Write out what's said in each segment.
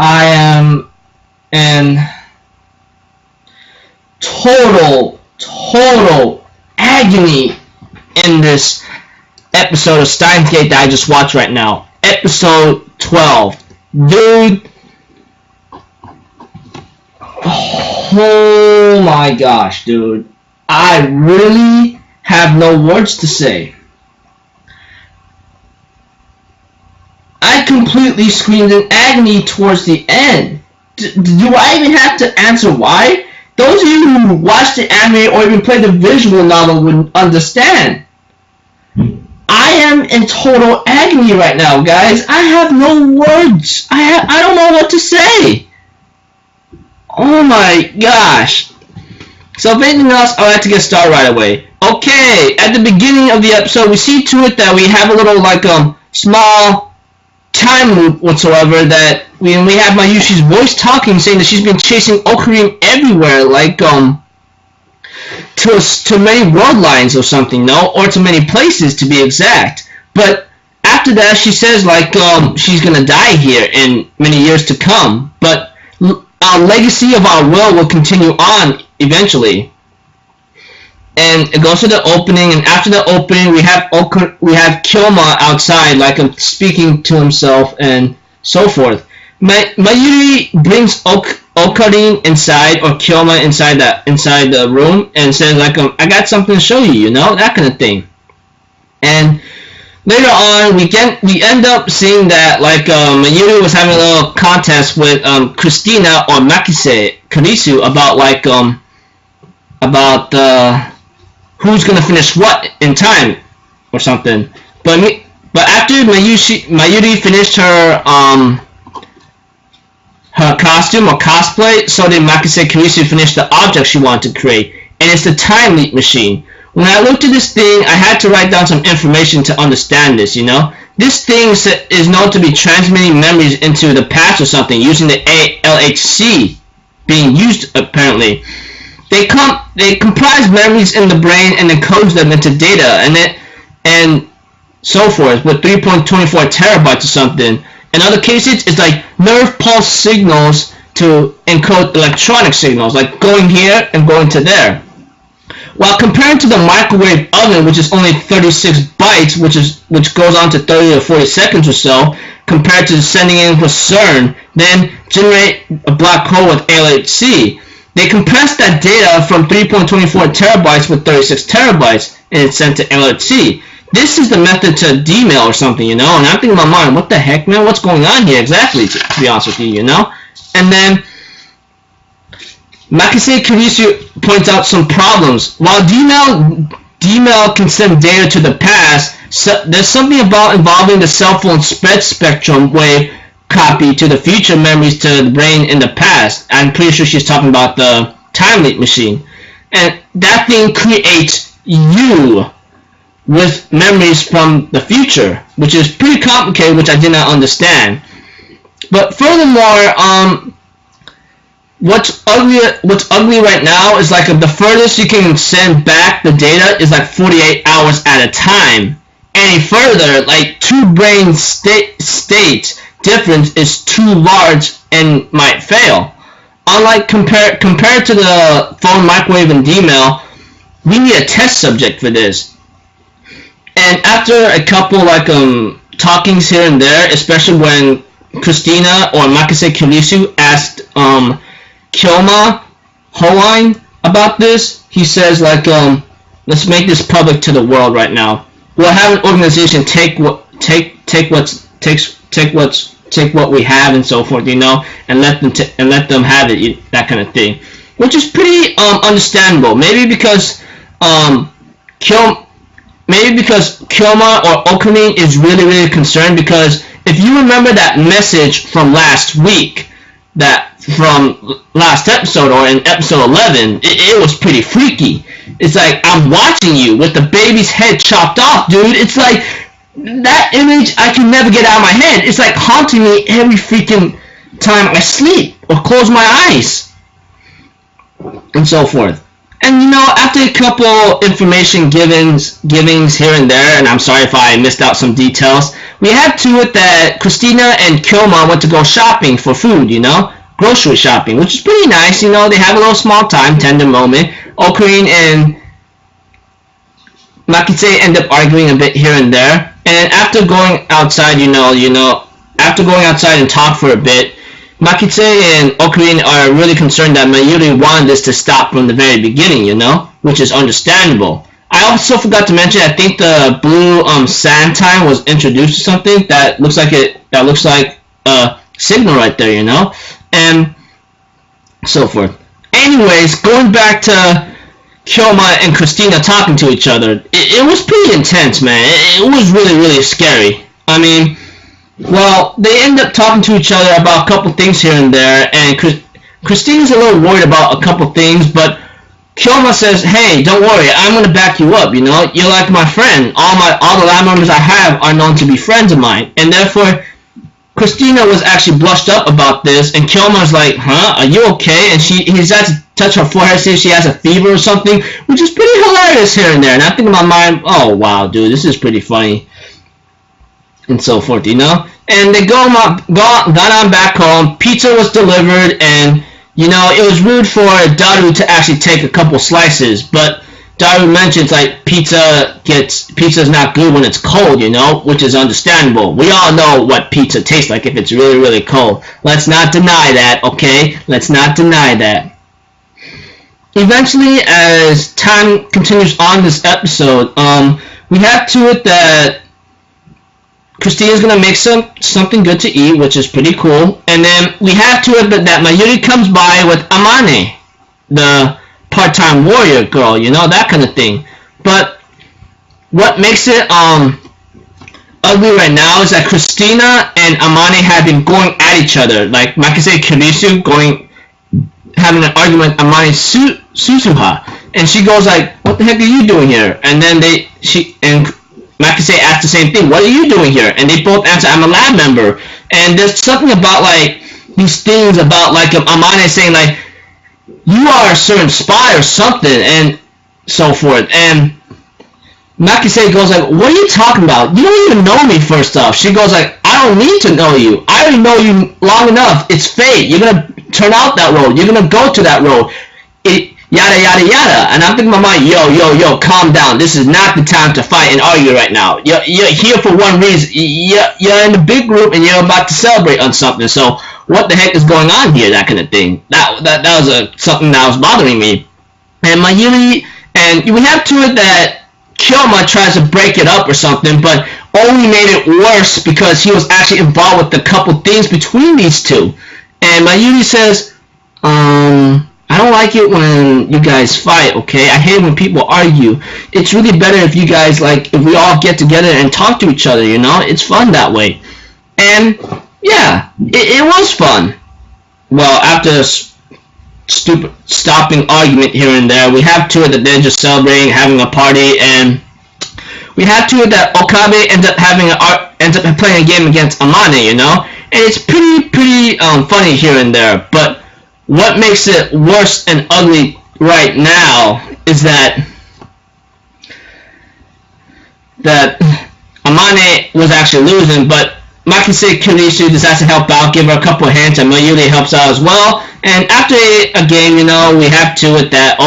I am in total agony in this episode of Steins that I just watched right now. Episode 12. Dude. Oh my gosh, dude. I really have no words to say. I completely screamed in agony towards the end. Do I even have to answer why? Those of you who watch the anime or even play the visual novel would understand. I am in total agony right now, guys. I have no words. I don't know what to say. Oh my gosh. So if anything else, I'll have to get started right away. Okay, at the beginning of the episode, we see to it that we have a little small time loop whatsoever that we have Mayushi's voice talking, saying that she's been chasing Ocarina everywhere, to many world lines or something, no? Or to many places, to be exact. But after that, she says, she's gonna die here in many years to come. But our legacy of our will continue on eventually. And it goes to the opening, and after the opening, we have Kyoma outside, speaking to himself and so forth. Mayuri brings Ocarina inside, or Kyoma inside the room, and says I got something to show you, that kind of thing. And later on, we end up seeing that Mayuri was having a little contest with Christina or Makise Karisu about who's gonna finish what in time or something. But after Mayuri finished her costume or cosplay, so did Makise Karisu finish the object she wanted to create, and it's the time leap machine. When I looked at this thing, I had to write down some information to understand this, This thing is known to be transmitting memories into the past or something, using the LHC being used, apparently. They comprise memories in the brain and encodes them into data, and so forth, with 3.24 terabytes or something. In other cases, it's nerve pulse signals to encode electronic signals, going here and going to there. While comparing to the microwave oven, which is only 36 bytes, which goes on to 30 or 40 seconds or so, compared to sending in with CERN, then generate a black hole with LHC. They compress that data from 3.24 terabytes with 36 terabytes, and it's sent to LHC. This is the method to D-mail or something, and I'm thinking in my mind, what the heck, man, what's going on here exactly, to be honest with you, And then Makise Karisu points out some problems. While D-mail can send data to the past, there's something involving the cell phone spread spectrum wave copy to the future memories to the brain in the past. I'm pretty sure she's talking about the time leap machine. And that thing creates you with memories from the future, which is pretty complicated, which I did not understand. But furthermore, what's ugly right now is the furthest you can send back the data is 48 hours at a time. Any further, 2 brain states difference is too large and might fail. Unlike compared to the phone, microwave, and D-mail, we need a test subject for this. And after a couple talkings here and there, especially when Christina or Makise Karisu asked Kyoma Holine about this, he says let's make this public to the world right now. We'll have an organization take what we have and so forth, and let them have it, that kind of thing, which is pretty understandable. Maybe because Kyoma or Ocarina is really concerned, because if you remember that message from last week, from last episode or in episode 11, it was pretty freaky. It's I'm watching you with the baby's head chopped off, dude. It's that image I can never get out of my head. It's haunting me every freaking time I sleep or close my eyes and so forth. And after a couple information givings here and there, and I'm sorry if I missed out some details, we had to it that Christina and Kyoma went to go shopping for food, grocery shopping, which is pretty nice. They have a little small time, tender moment. Ocarine and Makise end up arguing a bit here and there. And after going outside, after going outside and talk for a bit, Makise and Ocarine are really concerned that Mayuri wanted this to stop from the very beginning, which is understandable. I also forgot to mention, I think the blue sand time was introduced or something that looks like a signal right there, and so forth. Anyways, going back to Kyoma and Christina talking to each other, it was pretty intense, man. It was really, really scary. I mean, well, they end up talking to each other about a couple things here and there, and Christina's a little worried about a couple things, but Kyoma says, hey, don't worry, I'm going to back you up, you're like my friend. All the lab members I have are known to be friends of mine, and therefore Christina was actually blushed up about this, and Kyoma's like, huh, are you okay? And he's had to touch her forehead, see if she has a fever or something, which is pretty hilarious here and there. And I think in my mind, oh wow, dude, this is pretty funny, and so forth, And they got on back home. Pizza was delivered, and it was rude for Daru to actually take a couple slices, but Daru mentions like pizza's not good when it's cold, which is understandable. We all know what pizza tastes like if it's really, really cold. Let's not deny that, okay? Let's not deny that. Eventually, as time continues on this episode, we have to it that Christina's gonna make something good to eat, which is pretty cool. And then we have to it that Mayuri comes by with Amane, the part-time warrior girl, that kind of thing. But what makes it ugly right now is that Christina and Amane have been going at each other. Like Makise Kirisu having an argument with Amane Suzuha, and she goes like, "What the heck are you doing here?" And then Makise asks the same thing, "What are you doing here?" And they both answer, "I'm a lab member." And there's something about like these things about like Amane saying like, "You are a certain spy or something," and so forth. And Makise goes like, "What are you talking about? You don't even know me, first off." She goes like, "I don't need to know you. I already know you long enough. It's fate. You're gonna turn out that road. You're gonna go to that road. Yada yada yada." And I'm thinking in my mind, yo, calm down. This is not the time to fight and argue right now. You're here for one reason. You're in a big group and you're about to celebrate on something. So what the heck is going on here? That kind of thing. That was something that was bothering me. And Mayuri, and we have to it that Kyoma tries to break it up or something, but only made it worse because he was actually involved with a couple things between these two. And Mayuri says, I don't like it when you guys fight, okay? I hate when people argue. It's really better if you guys, like, if we all get together and talk to each other, It's fun that way. And, yeah, it was fun. Well, after a stupid stopping argument here and there, we have to it that they're just celebrating, having a party, and we have to it that Okabe ends up playing a game against Amane, And it's pretty funny here and there, but what makes it worse and ugly right now is that Amane was actually losing, but Makise Kirisu decides to help out, give her a couple of hints, and Mayuri helps out as well. And after a game, we have to it that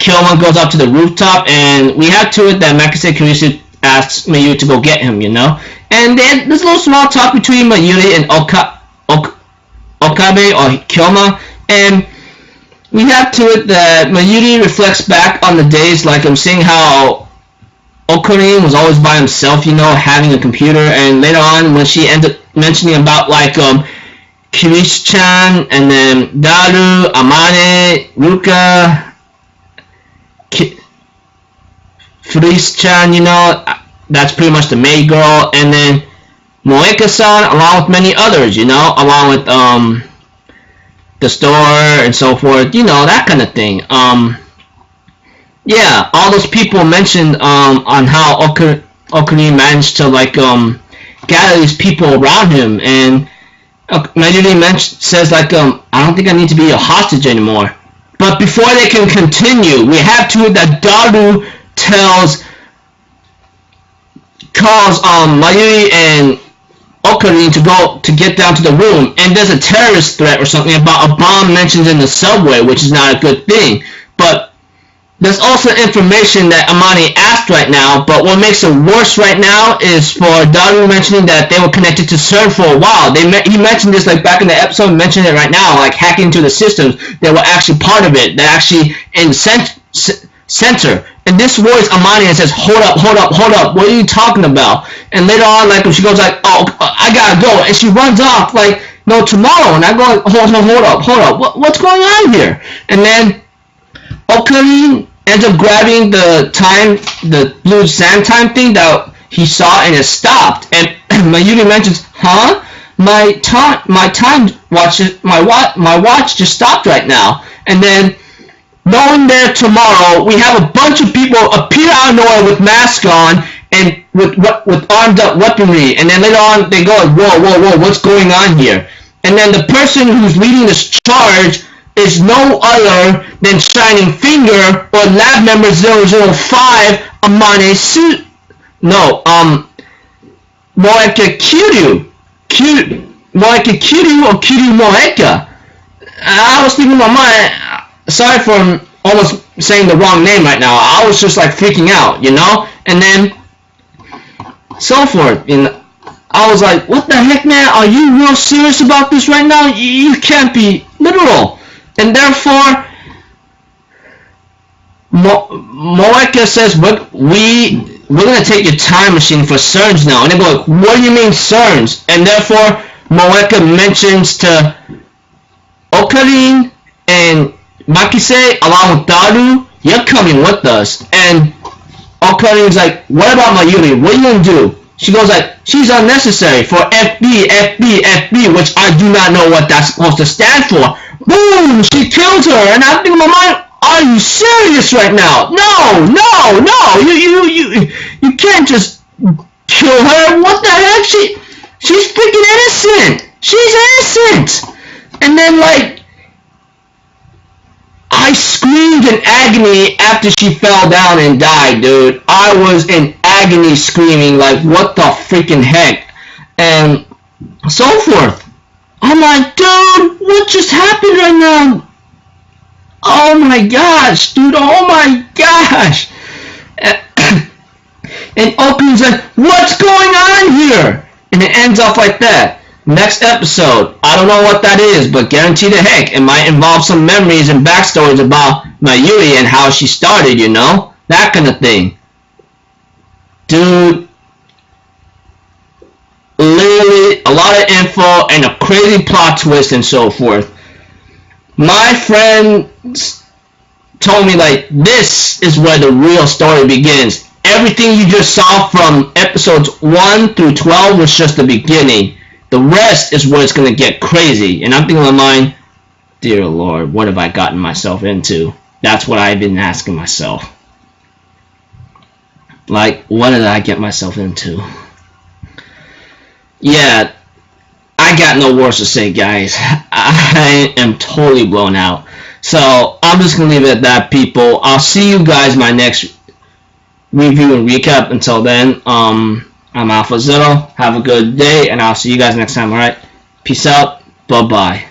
Kyoma goes up to the rooftop, and we have to it that Makise Kirisu asks Mayuri to go get him, And then there's a little small talk between Mayuri and Okabe or Kyoma, and we have to it that Mayuri reflects back on the days like I'm seeing how Ocarine was always by himself, having a computer, and later on when she ends up mentioning about like Kirish-chan and then Daru, Amane, Ruka, Furice-chan, that's pretty much the maid girl, and then Moeka-san, along with many others, along with the store and so forth, that kind of thing. Yeah, all those people mentioned on how Ocarine managed to like gather these people around him, and Mayuri says like I don't think I need to be a hostage anymore. But before they can continue, we have to that Daru calls Mayuri and Okarin to get down to the room, and there's a terrorist threat or something about a bomb mentioned in the subway, which is not a good thing. But there's also information that Amani asked right now, but what makes it worse right now is for Daru mentioning that they were connected to CERN for a while. He mentioned this like back in the episode, mentioned it right now, like hacking into the systems that were actually part of it, that actually in center. And this voice Amani and says, hold up, what are you talking about? And later on, like when she goes like, oh, I gotta go, and she runs off like, no, tomorrow. And I go like, hold up, what's going on here? And then Okarin ends up grabbing the blue sand time thing that he saw, and it stopped. And Mayuri mentions, huh? My watch just stopped right now. And then, knowing that tomorrow we have a bunch of people appear out of nowhere with masks on and with armed up weaponry, and then later on they go like, whoa, what's going on here? And then the person who's leading this charge is no other than Shining Finger or Lab Member 005 Amane Moeka Kiryu. Moeka Kiryu or Kiryu Moeka. I was thinking in my mind, sorry for almost saying the wrong name right now. I was just like freaking out, you know? And then so forth. And I was like, what the heck, man? Are you real serious about this right now? You can't be literal. And therefore, Moeka says, we're going to take your time machine for CERNs now. And they go like, what do you mean CERNs? And therefore, Moeka mentions to Okarin and Makise, along with Daru, you're coming with us. And Okarin's like, what about Mayuri? What are you going to do? She goes like, she's unnecessary for FB, which I do not know what that's supposed to stand for. Boom! She kills her, and I think in my mind, are you serious right now? No! You can't just kill her. What the heck? She's freaking innocent. She's innocent. And then like, I screamed in agony after she fell down and died, dude. I was in agony screaming like, what the freaking heck? And so forth. I'm like, dude, what just happened right now? Oh my gosh, dude, oh my gosh. And Okarin's like, what's going on here? And it ends off like that. Next episode, I don't know what that is, but guarantee the heck, it might involve some memories and backstories about Mayuri and how she started, you know? That kind of thing. Dude, literally a lot of info and a crazy plot twist and so forth. My friends told me like, this is where the real story begins. Everything you just saw from episodes 1 through 12 was just the beginning. The rest is where it's going to get crazy. And I'm thinking in my mind, dear Lord, what have I gotten myself into? That's what I've been asking myself. Like, what did I get myself into? Yeah, I got no words to say, guys. I am totally blown out. So, I'm just going to leave it at that, people. I'll see you guys my next review and recap. Until then, I'm Alpha Zero. Have a good day, and I'll see you guys next time, alright? Peace out. Bye-bye.